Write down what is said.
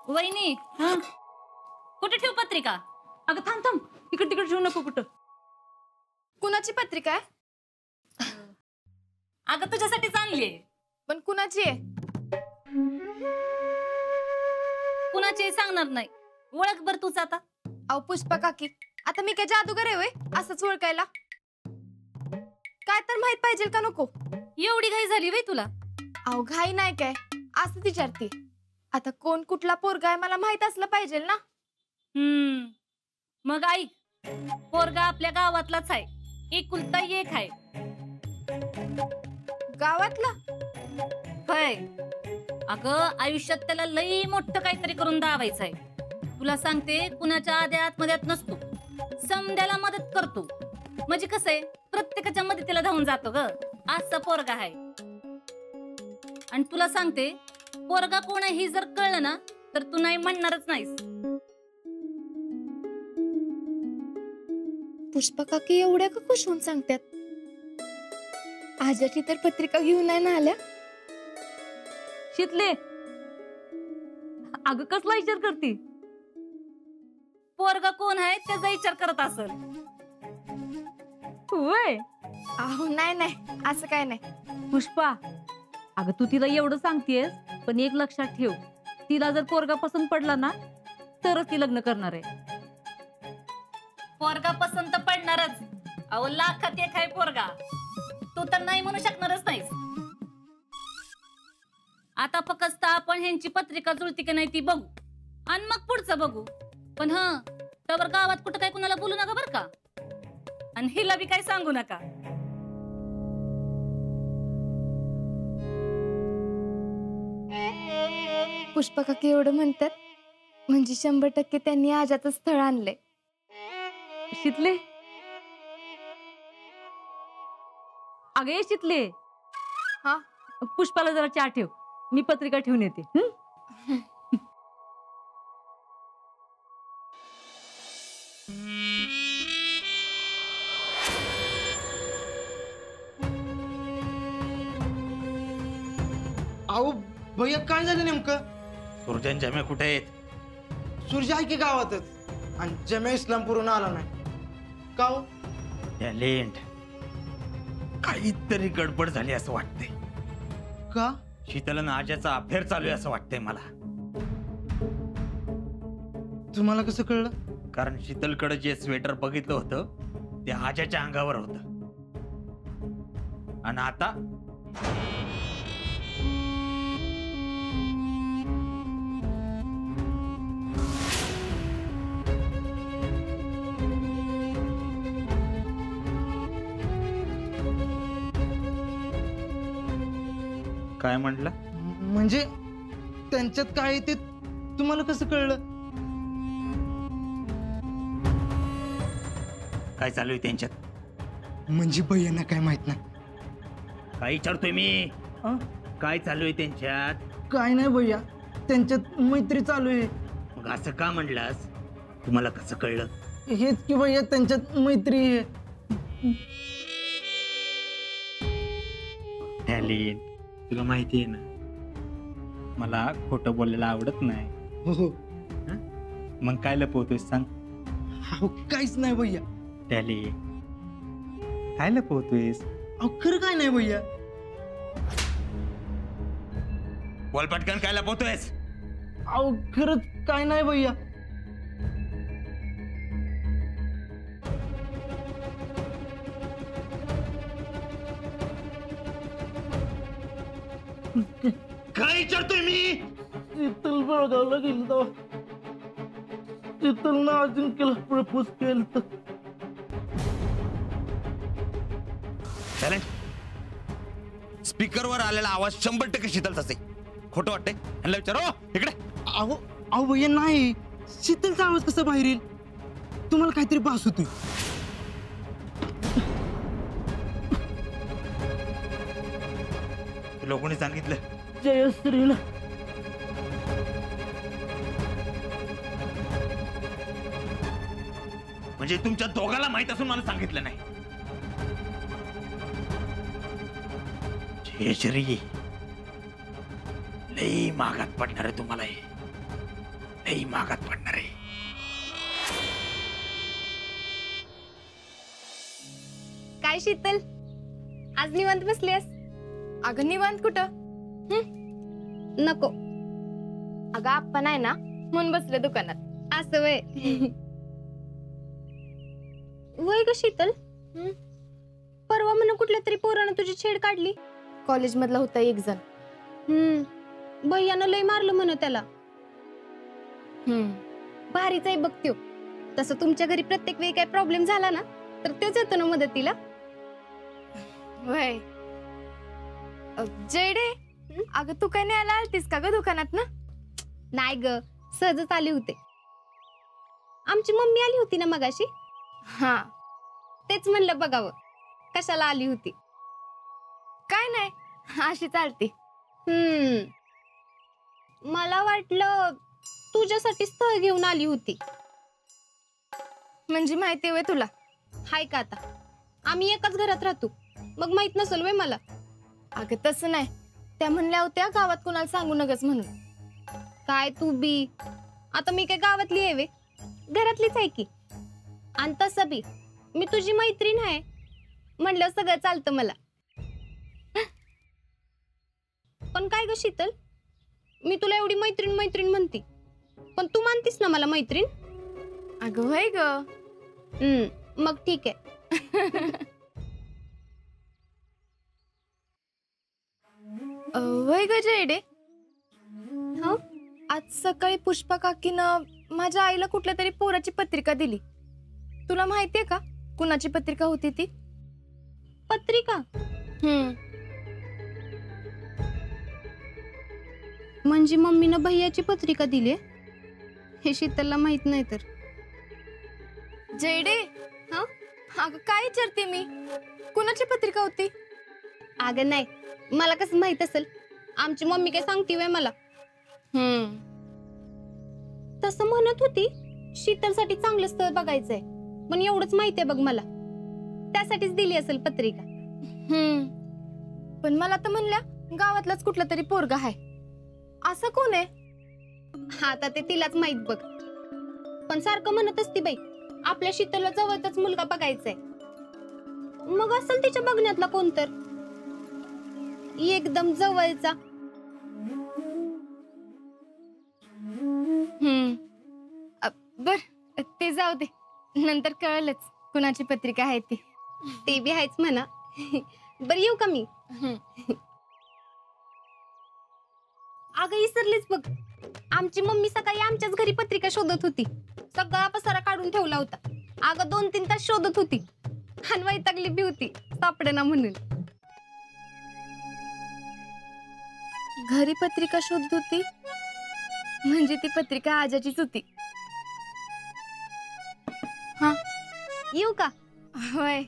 वहिनी हा कुठे ठेव पत्रिका? अगं थांब थांब, इकडे तिकडे ठेवू नको कुठं. कुणाची पत्रिका आहे? अगं तुझ्यासाठीच आणलीये. पण कुणाची आहे? कुणाची सांगणार नाही. ओळख बर तूच आता. अहो पुष्पा काकी, आता मी काय जादूगर आहे होय असंच ओळखायला? काय तर माहित पाहिजे का नको? एवढी घाई झाली वय तुला? अहो घाई नाही काय, असं विचारते. आता कोण कुठला पोरगा आहे मला माहित असलं पाहिजे ना. मग ऐक, पोरगा आपल्या गावातलाच आहे, एकुलता एक आहे. गावातला? होय. अगं आयुष्यात त्याला लई मोठं काहीतरी करून दावायचंय. तुला सांगते, कुणाच्या आद्यात मध्यात नसतो, समद्याला मदत करतो. म्हणजे कसं आहे, प्रत्येकाच्या मदतीला धावून जातो ग, असा पोरगा आहे. आणि तुला सांगते, पोरगा कोण आहे हे जर कळलं ना तर तू नाही म्हणणारच नाहीस. पुष्पा काकी एवढ्या का खुश होऊन सांगतात? आजाची तर पत्रिका घेऊन नाही ना आल्या. शितले, अगं कसला विचार करते? पोरगा कोण आहे त्याचा विचार करत असेल. होय. अहो नाही नाही, असं काय नाही. पुष्पा, अगं तू तिला एवढं सांगतेस, पण एक लक्षात ठेव, तिला जर पोरगा पसंत पडला ना तरच ती लग्न करणार आहे. पोरगा पसंत पडणारच. अहो लाखात एक आहे पोरगा, तू तर नाही म्हणू शकणारच नाहीस. आता फक्त आपण ह्यांची पत्रिका जुळती की नाही ती बघू, आणि मग पुढचं बघू. पण त्यावर गावात कुठं काय कुणाला बोलू नका बर का, आणि हिला बी काय सांगू नका. पुष्पा काकी एवढं म्हणतात म्हणजे 100% त्यांनी आजाचं स्थळ आणलंय. शितले, अगं ये शितले. हा, पुष्पाला जरा चहा ठेव, मी पत्रिका ठेवून येते. अहो भैया काय झालं नेमकं? सुरजन आणि जम्या कुठे आहेत? सूर्य आहे की गावातच, आणि जम्या इस्लामपूरहून आला नाही का हो? टॅलेंट, काहीतरी गडबड झाली असं वाटतंय. का? शीतल आजाचा अफेअर चालू आहे असं वाटतंय मला. तुम्हाला कसं कळलं? कारण शीतलकडे जे स्वेटर बघितलं होतं ते आजाच्या अंगावर होतं, आणि आता काय म्हटलं? म्हणजे त्यांच्यात काय ते तुम्हाला कसं कळलं? काय चालू आहे त्यांच्यात? म्हणजे भैयांना काय माहित नाही? काय विचारतोय मी? काय चालू आहे त्यांच्यात? काय नाही भैया, त्यांच्यात मैत्री चालू आहे. मग असं का म्हणलास? तुम्हाला कसं कळलं? हेच की भैया, त्यांच्यात मैत्री आहे. टॅलेंट, तुला माहिती आहे ना मला खोटं बोलायला आवडत नाही. हो. मग काय लपवतोयस सांग? अहो काहीच नाही भैया. टॅलेंट, काय लपवतोयस? अहो खरं काय नाही भैया. बोल पटकन, काय लपवतोयस? अहो खरंच काय नाही भैया. काय विचारतोय मी? शीतल बेळगावला गेली तेव्हा शीतलनं अजिंक्यला प्रपोज केलं. टॅलेंट, स्पीकरवर आलेला आवाज 100% शीतलचा आहे. खोटं वाटतंय? ह्याला विचार. हो इकडे. अहो भैया नाही, शीतलचा आवाज कसा बाहेर येईल? तुम्हाला काहीतरी भास होतोय. तुला कोणी सांगितलं? जयश्रीला. म्हणजे तुमच्या दोघाला माहित असून मला सांगितलं नाही? जयश्री लई मागात पडणार आहे तुम्हाला हे. लई मागात पडणार आहे. काय शीतल, आज निवांत बसलीस? अगं निवांत कुठं? नको. अगं आप्पा नाही ना म्हणून बसले दुकानात. असं वय. वय ग शीतल, परवा म्हणून कुठल्या तरी पोरानं तुझी छेड काढली. कॉलेज मधला होता एक जण. भैयानं लय मारलं म्हण त्याला. भारीच आहे बघ त्यो. तसं तुमच्या घरी प्रत्येक वेळी काय प्रॉब्लेम झाला ना तर तेच येतो ना मदतीला. वय जयडे, अगं तू काय न्यायला आलतीस का ग दुकानात ना? नाही ग, सहजच आली होते. आमची मम्मी आली होती ना मगाशी. हा, तेच म्हणलं बघावं कशाला आली होती. काय नाही, अशी चालते. मला वाटलं तुझ्यासाठी स्थळ घेऊन आली होती. म्हणजे माहिती होय तुला? हाय का आता आम्ही एकाच घरात राहतो, मग माहित नसेल वय मला. अगं तसं नाही, त्या म्हणल्या होत्या गावात कोणाला सांगू नकच म्हणून. काय तू बी, आता मी काय गावातली आहे वे, घरातलीच आहे की. आणि तसं बी मी तुझी मैत्रीण आहे म्हणलं सगळं चालतं मला. पण काय ग शीतल, मी तुला एवढी मैत्रीण मैत्रीण म्हणते, पण तू मानतीस ना मला मैत्रीण? अगं होय ग. मग ठीक आहे. वय ग जयडे, आज सकाळी पुष्पा काकीनं माझ्या आईला कुठल्या तरी पोराची पत्रिका दिली. तुला माहितीये का कुणाची पत्रिका होती ती? पत्रिका? म्हणजे मम्मीनं भैयाची पत्रिका दिली? हे शीतलला माहित नाही तर. जयडे, अगं काय विचारते मी, कुणाची पत्रिका होती? अगं नाही, मला कसं माहित असेल, आमची मम्मी काय सांगते वय मला. तसं म्हणत होती शीतलसाठी चांगलं स्थळ बघायचंय, पण एवढंच माहितीये बघ मला, त्यासाठीच दिली असेल पत्रिका. पण मला तर म्हणल्या गावातलाच कुठला तरी पोरगा आहे. असं कोण आहे? आता ते तिलाच माहित बघ. पण सारखं म्हणत असती बाई आपल्या शीतलला जवळचाच मुलगा बघायचाय. मग असेल तिच्या बघण्यातला कोणतर एकदम जवळचा. बर, ते जाऊ दे, नंतर कळलंच कुणाची पत्रिका आहे ती. ते बी आहेच म्हणा. बर येऊ का मी? अगं विसरलीच बघ, आमची मम्मी सकाळी आमच्याच घरी पत्रिका शोधत होती. सगळा पसारा काढून ठेवला होता. अगं 2-3 तास शोधत होती आणि वैतागली बी होती सापडेना म्हणून. घरी पत्रिका शोधत होती म्हणजे ती पत्रिका आजाचीच होती. हा, येऊ का? होय.